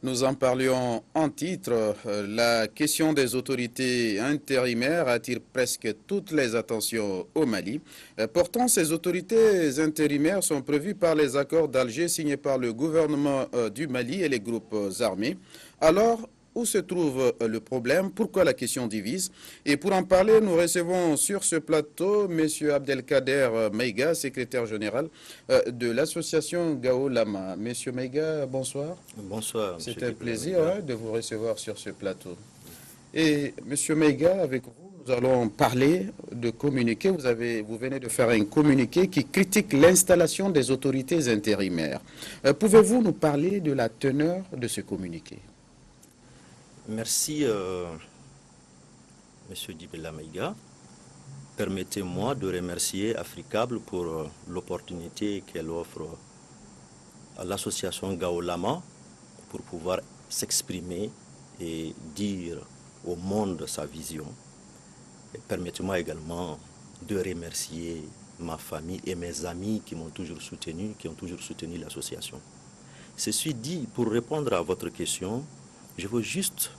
Nous en parlions en titre. La question des autorités intérimaires attire presque toutes les attentions au Mali. Pourtant, ces autorités intérimaires sont prévues par les accords d'Alger signés par le gouvernement du Mali et les groupes armés. Alors, où se trouve le problème? Pourquoi la question divise? Et pour en parler, nous recevons sur ce plateau M. Abdelkader Maïga, secrétaire général de l'association Gao Lama. Monsieur Maïga, bonsoir. Bonsoir, M. C'est un plaisir de vous recevoir sur ce plateau. Et Monsieur Maïga, avec vous, nous allons parler de communiqué. Vous venez de faire un communiqué qui critique l'installation des autorités intérimaires. Pouvez-vous nous parler de la teneur de ce communiqué? Merci, M. Dibella Maïga. Permettez-moi de remercier Africable pour l'opportunité qu'elle offre à l'association Gao Lama pour pouvoir s'exprimer et dire au monde sa vision. Et permettez-moi également de remercier ma famille et mes amis qui m'ont toujours soutenu, qui ont toujours soutenu l'association. Ceci dit, pour répondre à votre question, je veux juste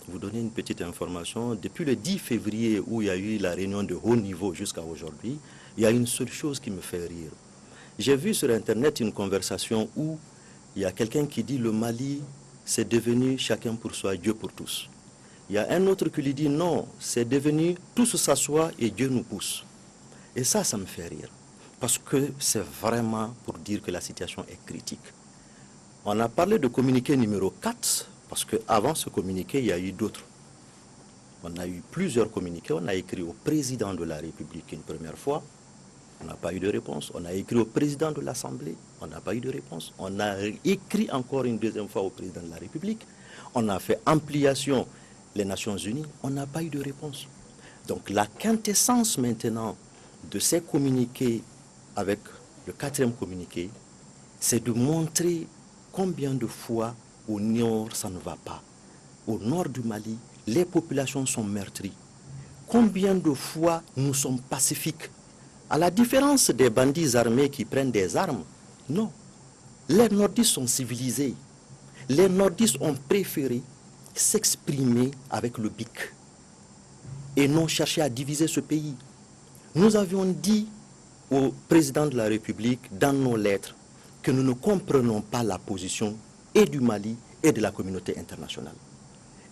vous donner une petite information. Depuis le 10 février où il y a eu la réunion de haut niveau jusqu'à aujourd'hui, il y a une seule chose qui me fait rire. J'ai vu sur Internet une conversation où il y a quelqu'un qui dit le Mali, c'est devenu chacun pour soi, Dieu pour tous. Il y a un autre qui lui dit non, c'est devenu tous s'assoient et Dieu nous pousse. Et ça me fait rire. Parce que c'est vraiment pour dire que la situation est critique. On a parlé de communiqué numéro 4, parce qu'avant ce communiqué, il y a eu d'autres. On a eu plusieurs communiqués. On a écrit au président de la République une première fois. On n'a pas eu de réponse. On a écrit au président de l'Assemblée. On n'a pas eu de réponse. On a écrit encore une deuxième fois au président de la République. On a fait ampliation les Nations Unies. On n'a pas eu de réponse. Donc la quintessence maintenant de ces communiqués avec le 4e communiqué, c'est de montrer combien de fois au nord ça ne va pas. Au nord du Mali, les populations sont meurtries. Combien de fois nous sommes pacifiques? À la différence des bandits armés qui prennent des armes, non. Les nordistes sont civilisés. Les nordistes ont préféré s'exprimer avec le bic et non chercher à diviser ce pays. Nous avions dit au président de la République dans nos lettres que nous ne comprenons pas la position et du Mali et de la communauté internationale.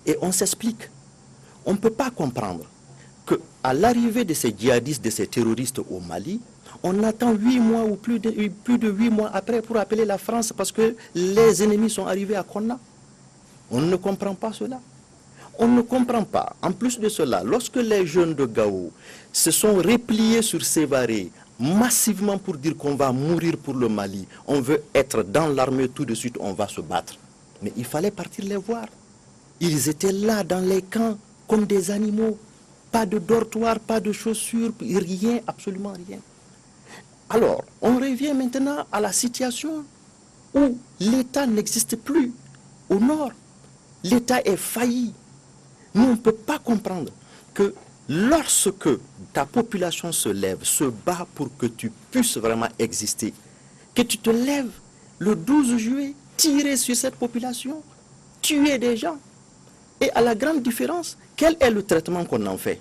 Et on s'explique. On ne peut pas comprendre qu'à l'arrivée de ces djihadistes, de ces terroristes au Mali, on attend 8 mois ou plus de 8 mois après pour appeler la France parce que les ennemis sont arrivés à Konna. On ne comprend pas cela. On ne comprend pas. En plus de cela, lorsque les jeunes de Gao se sont repliés sur Sévaré massivement pour dire qu'on va mourir pour le Mali, on veut être dans l'armée tout de suite, on va se battre. Mais il fallait partir les voir. Ils étaient là dans les camps comme des animaux. Pas de dortoir, pas de chaussures, rien, absolument rien. Alors, on revient maintenant à la situation où l'État n'existe plus au nord. L'État est failli. Nous, on ne peut pas comprendre que lorsque ta population se lève, se bat pour que tu puisses vraiment exister, que tu te lèves le 12 juillet, tirer sur cette population, tuer des gens. Et à la grande différence, quel est le traitement qu'on en fait?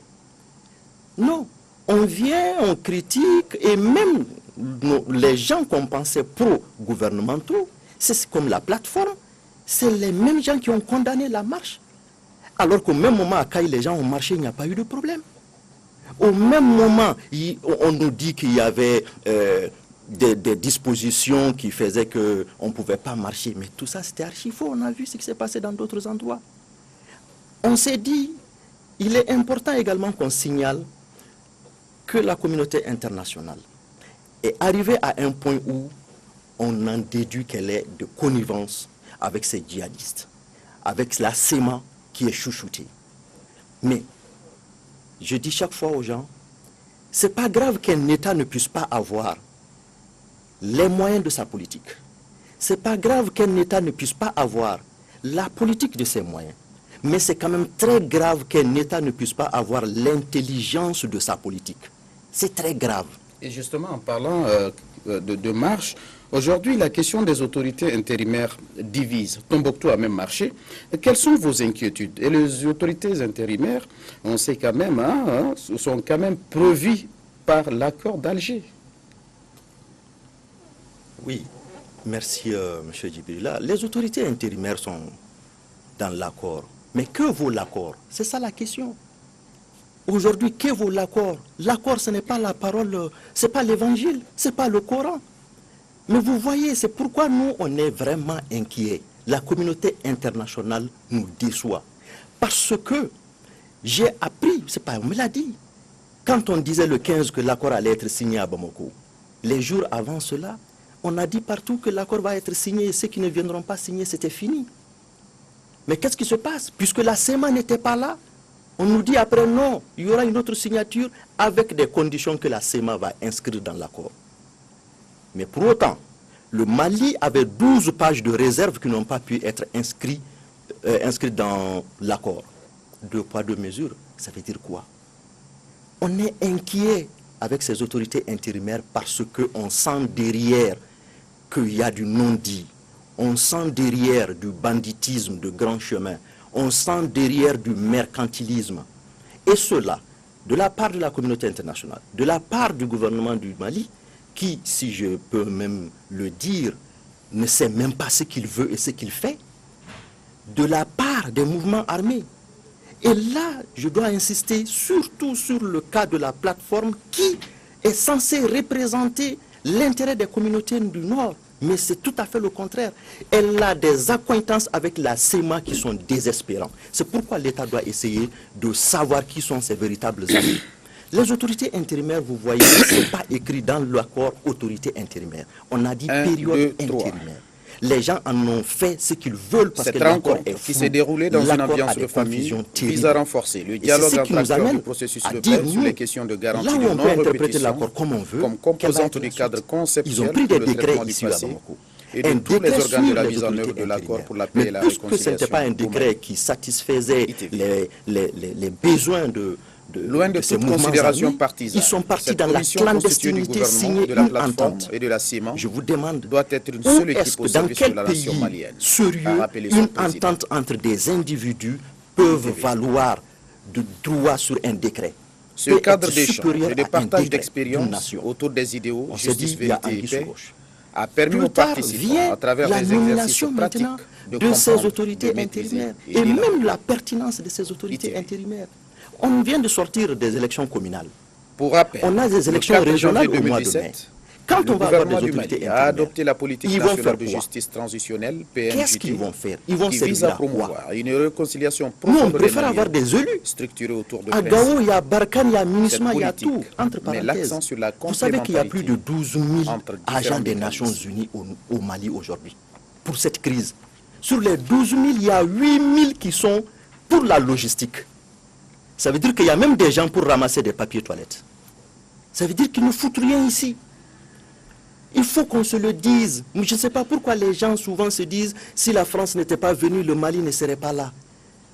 Non, on vient, on critique, et même les gens qu'on pensait pro-gouvernementaux, c'est comme la plateforme, c'est les mêmes gens qui ont condamné la marche. Alors qu'au même moment, à Kaï, les gens ont marché, il n'y a pas eu de problème. Au même moment, on nous dit qu'il y avait des dispositions qui faisaient qu'on ne pouvait pas marcher. Mais tout ça, c'était archi faux. On a vu ce qui s'est passé dans d'autres endroits. On s'est dit, il est important également qu'on signale que la communauté internationale est arrivée à un point où on en déduit qu'elle est de connivence avec ces djihadistes, avec la SEMA qui est chouchoutée. Mais je dis chaque fois aux gens, c'est pas grave qu'un État ne puisse pas avoir les moyens de sa politique. C'est pas grave qu'un État ne puisse pas avoir la politique de ses moyens. Mais c'est quand même très grave qu'un État ne puisse pas avoir l'intelligence de sa politique. C'est très grave. Et justement, en parlant de marche, Aujourd'hui, la question des autorités intérimaires divise. Tombouctou a même marché. Quelles sont vos inquiétudes? Et les autorités intérimaires, on sait quand même, sont quand même prévues par l'accord d'Alger. Oui, merci M. Djibrila. Les autorités intérimaires sont dans l'accord. Mais que vaut l'accord? C'est ça la question. Aujourd'hui, que vaut l'accord? L'accord, ce n'est pas la parole, ce n'est pas l'évangile, ce n'est pas le Coran. Mais vous voyez, c'est pourquoi nous, on est vraiment inquiets. La communauté internationale nous déçoit. Parce que j'ai appris, c'est pas, on me l'a dit, quand on disait le 15 que l'accord allait être signé à Bamako, les jours avant cela, on a dit partout que l'accord va être signé et ceux qui ne viendront pas signer, c'était fini. Mais qu'est-ce qui se passe? Puisque la CEMA n'était pas là, on nous dit après non, il y aura une autre signature avec des conditions que la CEMA va inscrire dans l'accord. Mais pour autant, le Mali avait 12 pages de réserve qui n'ont pas pu être inscrites dans l'accord. 2 poids, 2 mesures, ça veut dire quoi? On est inquiet avec ces autorités intérimaires parce qu'on sent derrière qu'il y a du non-dit. On sent derrière du banditisme de grand chemin. On sent derrière du mercantilisme. Et cela, de la part de la communauté internationale, de la part du gouvernement du Mali, qui, si je peux même le dire, ne sait même pas ce qu'il veut et ce qu'il fait, de la part des mouvements armés. Et là, je dois insister surtout sur le cas de la plateforme qui est censée représenter l'intérêt des communautés du Nord. Mais c'est tout à fait le contraire. Elle a des accointances avec la CEMA qui sont désespérantes. C'est pourquoi l'État doit essayer de savoir qui sont ses véritables amis. Les autorités intérimaires, vous voyez, ce n'est pas écrit dans l'accord autorité intérimaire. On a dit période intérimaire. Les gens en ont fait ce qu'ils veulent parce que l'accord est fou. Qui s'est déroulée dans une ambiance de famille vise à renforcer le dialogue entre acteurs du processus de paix sur les questions de garantie de non-répétition comme composante du cadre conceptuel pour le traitement du passé et de tous les organes de la mise en œuvre de l'accord pour la paix et la réconciliation. Puisque ce n'était pas un décret qui satisfaisait les besoins de loin de toute considération partisane, ils sont partis dans la clandestinité, signer une entente. Et de la CEMA, je vous demande, doit être une seule équipe au service de la nation malienne. Sérieux, une entente entre des individus peuvent valoir de droit sur un décret? Ce cadre d'échange et de partage d'expériences autour des idéaux, justice, vérité et paix, a permis aux participants, à travers des exercices pratiques, de ces autorités intérimaires et même la pertinence de ces autorités intérimaires. On vient de sortir des élections communales. Pour rappel, on a des élections régionales au mois de mai. Quand on va avoir des autorités a adopté la politique nationale de justice transitionnelle, PNJT, qu'est-ce qu'ils vont faire? Ils vont qui vise à promouvoir une réconciliation profonde. Nous, on préfère avoir des élus structurés autour de à Gao, il y a Barkhane, il y a Minusma, il y a tout. Entre parenthèses, vous savez qu'il y a plus de 12 000 agents des Nations Unies au Mali aujourd'hui pour cette crise. Sur les 12 000, il y a 8 000 qui sont pour la logistique. Ça veut dire qu'il y a même des gens pour ramasser des papiers toilettes. Ça veut dire qu'ils ne foutent rien ici. Il faut qu'on se le dise. Je ne sais pas pourquoi les gens souvent se disent si la France n'était pas venue, le Mali ne serait pas là.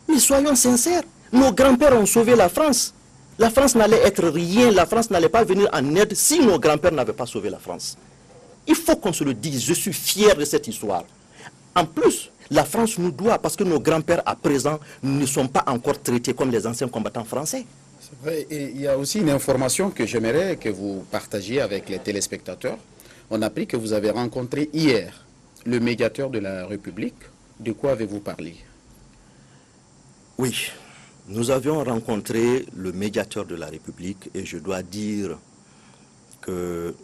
Mais soyons sincères, nos grands-pères ont sauvé la France. La France n'allait être rien, la France n'allait pas venir en aide si nos grands-pères n'avaient pas sauvé la France. Il faut qu'on se le dise, je suis fier de cette histoire. En plus, la France nous doit, parce que nos grands-pères à présent ne sont pas encore traités comme les anciens combattants français. C'est vrai, et il y a aussi une information que j'aimerais que vous partagiez avec les téléspectateurs. On a appris que vous avez rencontré hier le médiateur de la République. De quoi avez-vous parlé? Oui, nous avions rencontré le médiateur de la République et je dois dire que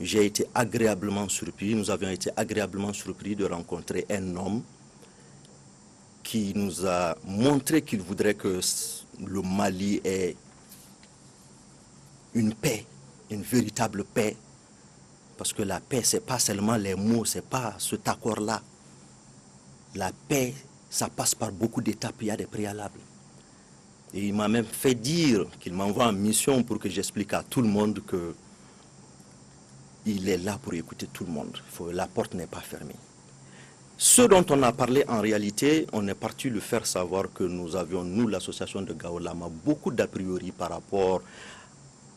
j'ai été agréablement surpris, nous avions été agréablement surpris de rencontrer un homme qui nous a montré qu'il voudrait que le Mali ait une paix, une véritable paix. Parce que la paix, ce n'est pas seulement les mots, ce n'est pas cet accord-là. La paix, ça passe par beaucoup d'étapes, il y a des préalables. Et il m'a même fait dire qu'il m'envoie en mission pour que j'explique à tout le monde que il est là pour écouter tout le monde. La porte n'est pas fermée. Ce dont on a parlé en réalité, on est parti lui faire savoir que nous avions, nous, l'association de Gao Lama, beaucoup d'a priori par rapport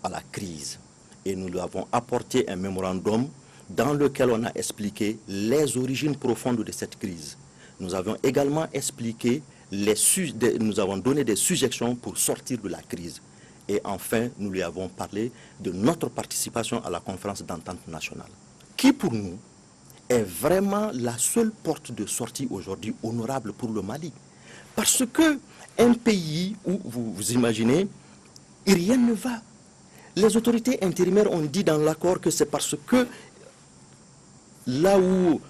à la crise. Et nous lui avons apporté un mémorandum dans lequel on a expliqué les origines profondes de cette crise. Nous avons également expliqué, nous avons donné des suggestions pour sortir de la crise. Et enfin, nous lui avons parlé de notre participation à la conférence d'entente nationale, qui pour nous est vraiment la seule porte de sortie aujourd'hui honorable pour le Mali. Parce que un pays où, vous imaginez, rien ne va. Les autorités intérimaires ont dit dans l'accord que c'est parce que là où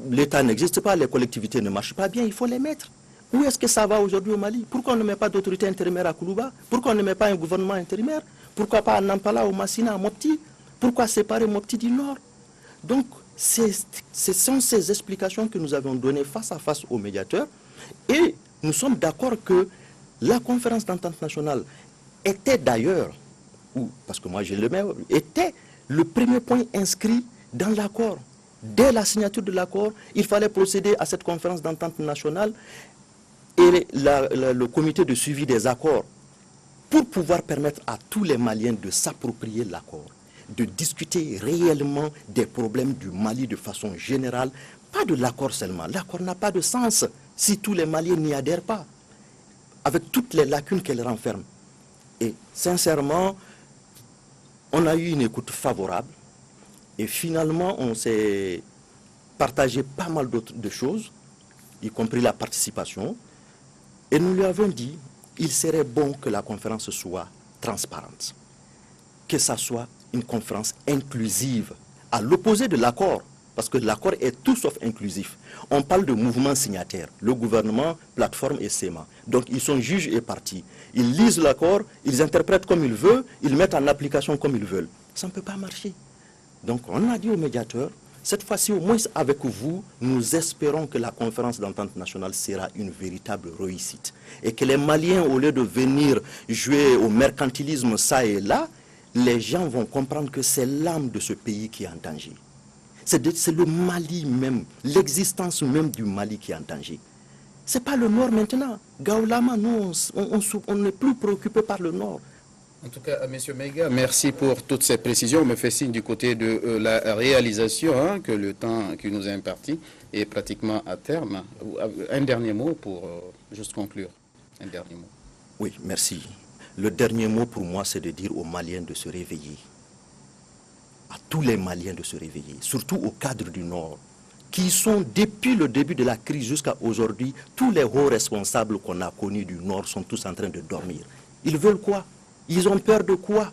l'État n'existe pas, les collectivités ne marchent pas bien, il faut les mettre. Où est-ce que ça va aujourd'hui au Mali? Pourquoi on ne met pas d'autorité intérimaire à Koulouba? Pourquoi on ne met pas un gouvernement intérimaire? Pourquoi pas à Nampala, au Massina, à Mopti? Pourquoi séparer Mopti du Nord? Donc, ce sont ces explications que nous avons données face à face aux médiateurs. Et nous sommes d'accord que la conférence d'entente nationale était d'ailleurs, parce que moi je le mets, était le premier point inscrit dans l'accord. Dès la signature de l'accord, il fallait procéder à cette conférence d'entente nationale et le comité de suivi des accords pour pouvoir permettre à tous les Maliens de s'approprier l'accord, de discuter réellement des problèmes du Mali de façon générale, pas de l'accord seulement. L'accord n'a pas de sens si tous les Maliens n'y adhèrent pas, avec toutes les lacunes qu'elle renferme. Et sincèrement, on a eu une écoute favorable et finalement on s'est partagé pas mal de choses, y compris la participation. Et nous lui avons dit, il serait bon que la conférence soit transparente, que ça soit une conférence inclusive, à l'opposé de l'accord, parce que l'accord est tout sauf inclusif. On parle de mouvement signataire, le gouvernement, plateforme et SEMA. Donc ils sont juges et parties. Ils lisent l'accord, ils interprètent comme ils veulent, ils mettent en application comme ils veulent. Ça ne peut pas marcher. Donc on a dit aux médiateurs, cette fois-ci, au moins avec vous, nous espérons que la conférence d'entente nationale sera une véritable réussite. Et que les Maliens, au lieu de venir jouer au mercantilisme ça et là, les gens vont comprendre que c'est l'âme de ce pays qui est en danger. C'est le Mali même, l'existence même du Mali qui est en danger. Ce n'est pas le Nord maintenant. Gaolama, nous, on n'est plus préoccupé par le Nord. En tout cas, M. Maïga, merci pour toutes ces précisions. On me fait signe du côté de la réalisation, hein, que le temps qui nous est imparti est pratiquement à terme. Un dernier mot pour juste conclure. Un dernier mot. Oui, merci. Le dernier mot pour moi, c'est de dire aux Maliens de se réveiller. À tous les Maliens de se réveiller, surtout aux cadres du Nord, qui sont, depuis le début de la crise jusqu'à aujourd'hui, tous les hauts responsables qu'on a connus du Nord sont tous en train de dormir. Ils veulent quoi? Ils ont peur de quoi?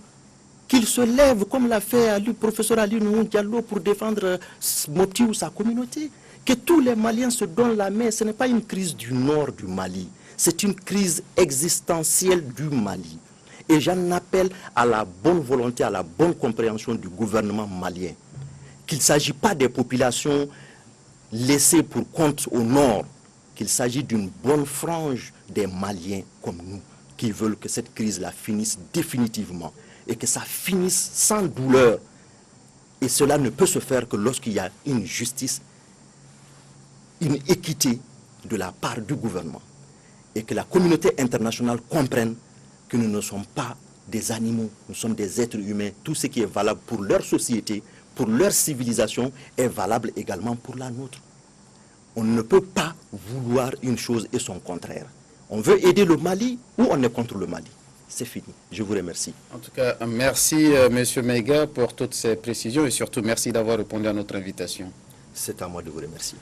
Qu'ils se lèvent comme l'a fait le professeur Ali Nouhou Diallo pour défendre Mopti ou sa communauté. Que tous les Maliens se donnent la main. Ce n'est pas une crise du nord du Mali. C'est une crise existentielle du Mali. Et j'en appelle à la bonne volonté, à la bonne compréhension du gouvernement malien. Qu'il ne s'agit pas des populations laissées pour compte au nord. Qu'il s'agit d'une bonne frange des Maliens comme nous, qui veulent que cette crise-là finisse définitivement et que ça finisse sans douleur. Et cela ne peut se faire que lorsqu'il y a une justice, une équité de la part du gouvernement. Et que la communauté internationale comprenne que nous ne sommes pas des animaux, nous sommes des êtres humains. Tout ce qui est valable pour leur société, pour leur civilisation, est valable également pour la nôtre. On ne peut pas vouloir une chose et son contraire. On veut aider le Mali ou on est contre le Mali. C'est fini. Je vous remercie. En tout cas, merci M. Maïga pour toutes ces précisions et surtout merci d'avoir répondu à notre invitation. C'est à moi de vous remercier.